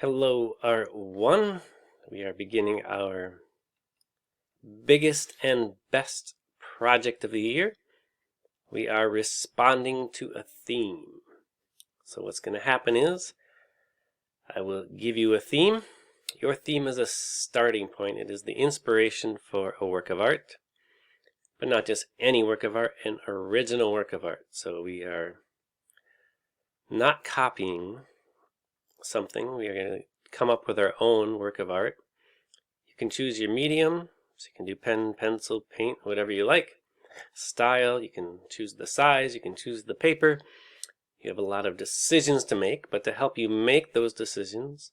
Hello, R1. We are beginning our biggest and best project of the year. We are responding to a theme. So what's going to happen is I will give you a theme. Your theme is a starting point. It is the inspiration for a work of art, but not just any work of art, an original work of art. So we are not copying something. We are going to come up with our own work of art. You can choose your medium, so you can do pen, pencil, paint, whatever you like. Style, you can choose the size, you can choose the paper. You have a lot of decisions to make, but to help you make those decisions,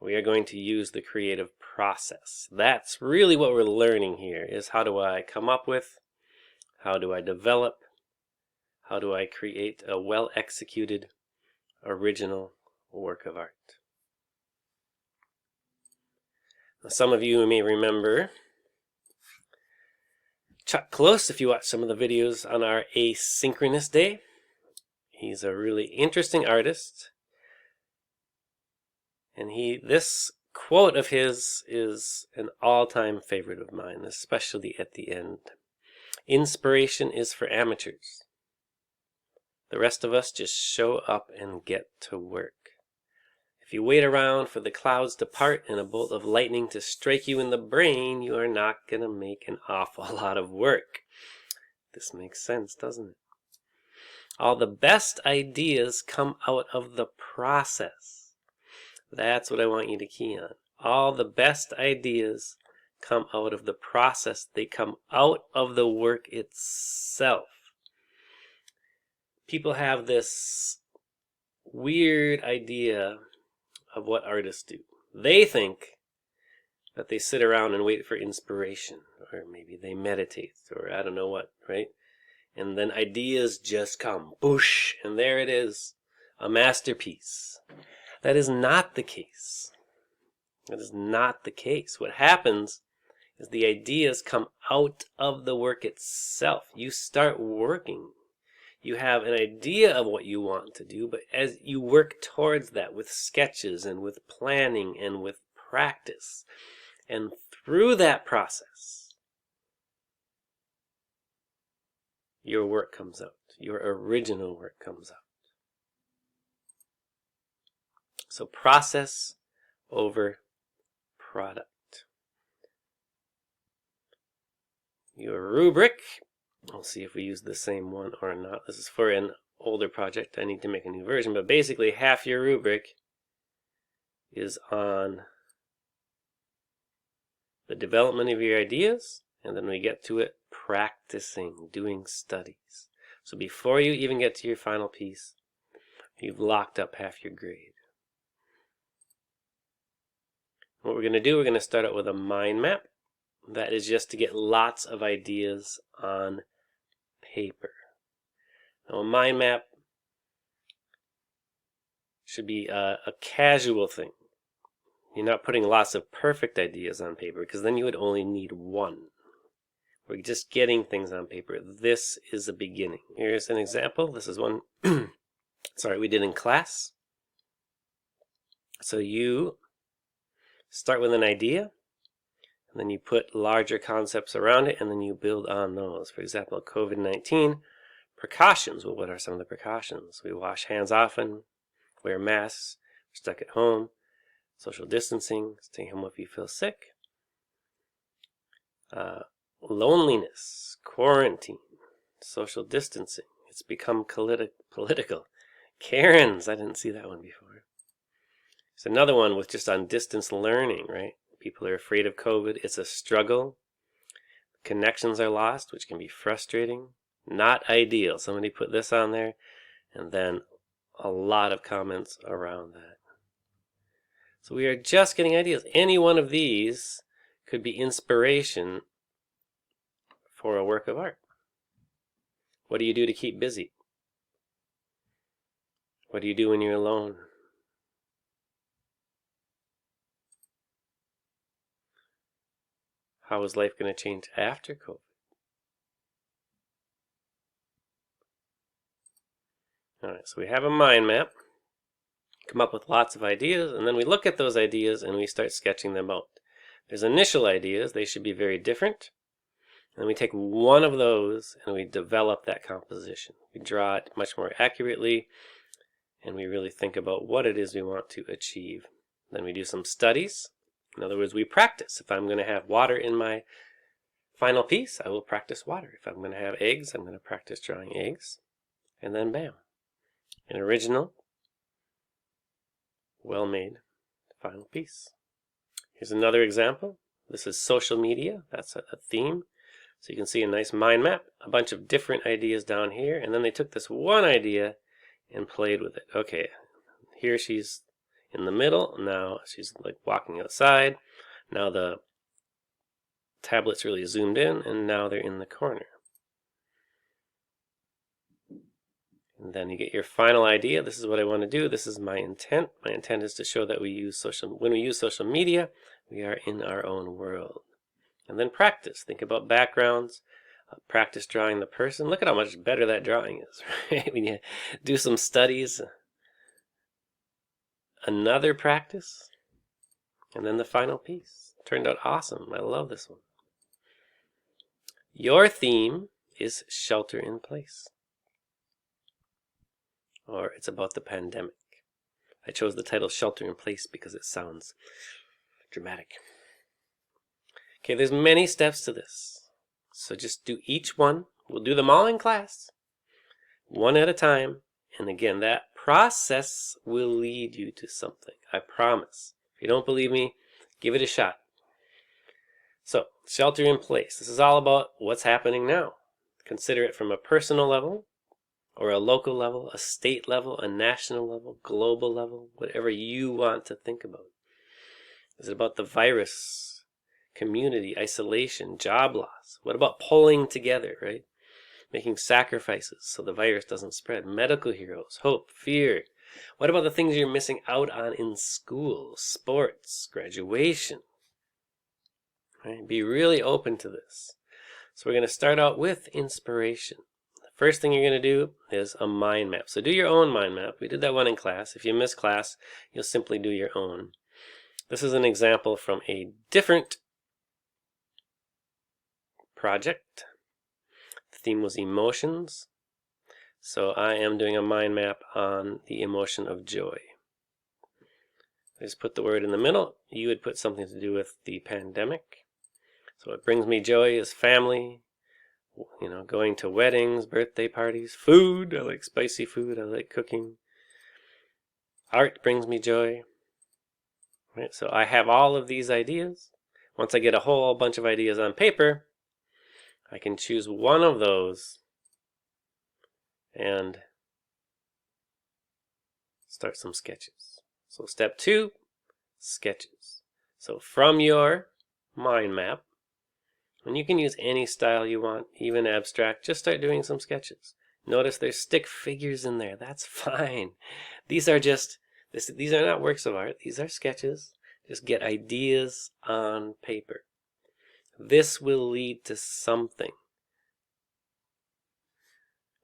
we are going to use the creative process. That's really what we're learning here, is how do I come up with, how do I develop, how do I create a well-executed, original work of art. Some of you may remember Chuck Close if you watch some of the videos on our Asynchronous Day. He's a really interesting artist. And this quote of his is an all-time favorite of mine, especially at the end. Inspiration is for amateurs. The rest of us just show up and get to work. If you wait around for the clouds to part and a bolt of lightning to strike you in the brain, you are not going to make an awful lot of work. This makes sense, doesn't it? All the best ideas come out of the process. That's what I want you to key on. All the best ideas come out of the process. They come out of the work itself. People have this weird idea of what artists do. They think that they sit around and wait for inspiration, or maybe they meditate, or I don't know what, right? And then ideas just come, boosh, and there it is, a masterpiece. That is not the case. That is not the case. What happens is the ideas come out of the work itself. You start working. You have an idea of what you want to do, but as you work towards that with sketches and with planning and with practice, and through that process, your work comes out. Your original work comes out. So process over product. Your rubric, we'll see if we use the same one or not. This is for an older project. I need to make a new version, but basically half your rubric is on the development of your ideas, and then we get to it practicing, doing studies. So before you even get to your final piece, you've locked up half your grade. What we're going to do, we're going to start out with a mind map. That is just to get lots of ideas on paper. Now, a mind map should be a casual thing. You're not putting lots of perfect ideas on paper, because then you would only need one. We're just getting things on paper. This is a beginning. Here's an example. This is one we did in class. So you start with an idea, and then you put larger concepts around it, and then you build on those. For example, COVID-19 precautions. Well, what are some of the precautions? We wash hands often, wear masks, we're stuck at home, social distancing, stay home if you feel sick, loneliness, quarantine, social distancing. It's become political. Karens, I didn't see that one before. There's another one with just on distance learning, right? People are afraid of COVID. It's a struggle. Connections are lost, which can be frustrating. Not ideal. Somebody put this on there, and then a lot of comments around that. So we are just getting ideas. Any one of these could be inspiration for a work of art. What do you do to keep busy? What do you do when you're alone? How is life going to change after COVID? All right, so we have a mind map. come up with lots of ideas, and then we look at those ideas and we start sketching them out. There's initial ideas, they should be very different. And we take one of those and we develop that composition. We draw it much more accurately, and we really think about what it is we want to achieve. Then we do some studies. In other words, we practice. If I'm going to have water in my final piece, I will practice water. If I'm going to have eggs, I'm going to practice drawing eggs. And then bam, an original, well-made final piece. Here's another example. This is social media. That's a theme. So you can see a nice mind map, a bunch of different ideas down here, and then they took this one idea and played with it. Okay, here she's in the middle. Now she's like walking outside. Now the tablet's really zoomed in, and now they're in the corner. And then you get your final idea. This is what I want to do. This is my intent. My intent is to show that when we use social media, we are in our own world. And then practice. Think about backgrounds. Practice drawing the person. Look at how much better that drawing is, right? When you do some studies. Another practice. And then the final piece. Turned out awesome. I love this one. Your theme is shelter in place. Or it's about the pandemic. I chose the title Shelter in Place because it sounds dramatic. Okay, there's many steps to this. So just do each one. We'll do them all in class, one at a time. And again, that process will lead you to something. I promise. If you don't believe me, give it a shot. So, shelter in place. This is all about what's happening now. Consider it from a personal level, or a local level, a state level, a national level, global level, whatever you want to think about. Is it about the virus? Community, isolation, job loss? What about pulling together, right? Making sacrifices so the virus doesn't spread. Medical heroes, hope, fear. What about the things you're missing out on in school, sports, graduation? Right? Be really open to this. So we're going to start out with inspiration. The first thing you're going to do is a mind map. So do your own mind map. We did that one in class. If you miss class, you'll simply do your own. This is an example from a different project. The theme was emotions. So I am doing a mind map on the emotion of joy. I just put the word in the middle. You would put something to do with the pandemic. So what brings me joy is family, going to weddings, birthday parties, food. I like spicy food. I like cooking. Art brings me joy. Right? So I have all of these ideas. Once I get a whole bunch of ideas on paper, I can choose one of those and start some sketches. So step 2, sketches. So from your mind map, and you can use any style you want, even abstract, just start doing some sketches. Notice there's stick figures in there. That's fine. These are not works of art. These are sketches. Just get ideas on paper. This will lead to something.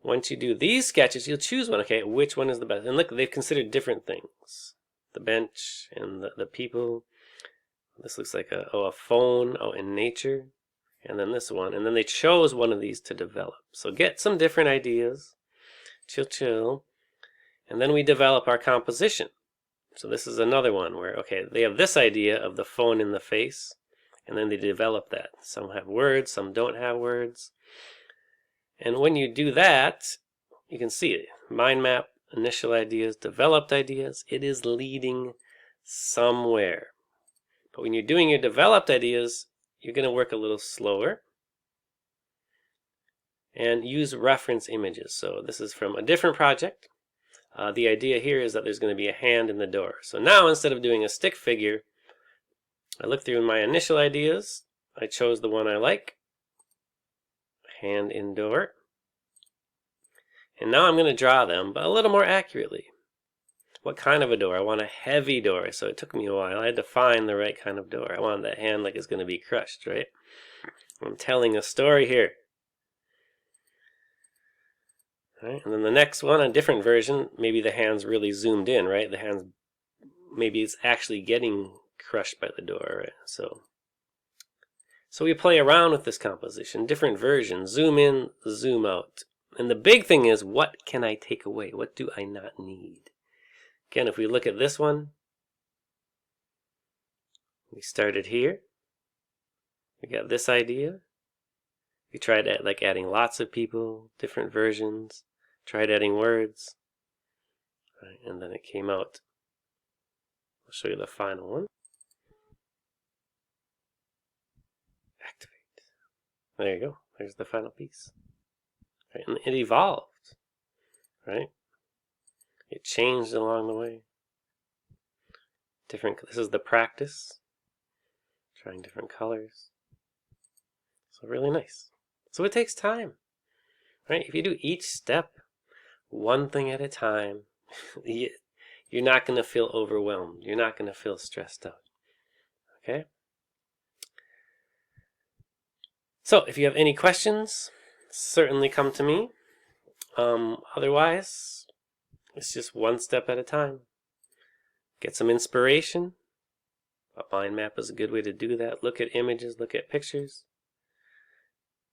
Once you do these sketches, you'll choose one. Okay, which one is the best? And look, they've considered different things. The bench and the people. This looks like a phone in nature. And then this one. And then they chose one of these to develop. So get some different ideas. Chill. And then we develop our composition. So this is another one where, okay, they have this idea of the phone in the face. And then they develop that. Some have words, some don't have words. And when you do that, you can see it. Mind map, initial ideas, developed ideas. It is leading somewhere. But when you're doing your developed ideas, you're going to work a little slower. And use reference images. So this is from a different project. The idea here is that there's going to be a hand in the door. So now instead of doing a stick figure, I looked through my initial ideas. I chose the one I like. Hand in door. And now I'm going to draw them, but a little more accurately. What kind of a door? I want a heavy door, so it took me a while. I had to find the right kind of door. I wanted that hand like it's going to be crushed, right? I'm telling a story here. Right? And then the next one, a different version, maybe the hand's really zoomed in, right? The hand's, maybe it's actually getting crushed by the door, right? So we play around with this composition, different versions, zoom in, zoom out. And the big thing is, what can I take away? What do I not need? Again, if we look at this one, we started here. We got this idea. We tried like adding lots of people, different versions, tried adding words, right, and then it came out. I'll show you the final one. Activate. There you go. There's the final piece. Right, and it evolved, right? It changed along the way. This is the practice. Trying different colors. So really nice. So it takes time, right? If you do each step one thing at a time, you're not going to feel overwhelmed. You're not going to feel stressed out. Okay? So if you have any questions, certainly come to me. Otherwise, it's just one step at a time. Get some inspiration. A mind map is a good way to do that. Look at images, look at pictures.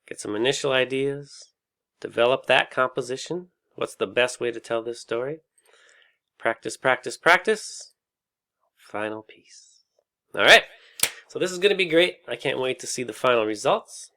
Get some initial ideas. Develop that composition. What's the best way to tell this story? Practice, practice, practice. Final piece. All right. So this is going to be great. I can't wait to see the final results.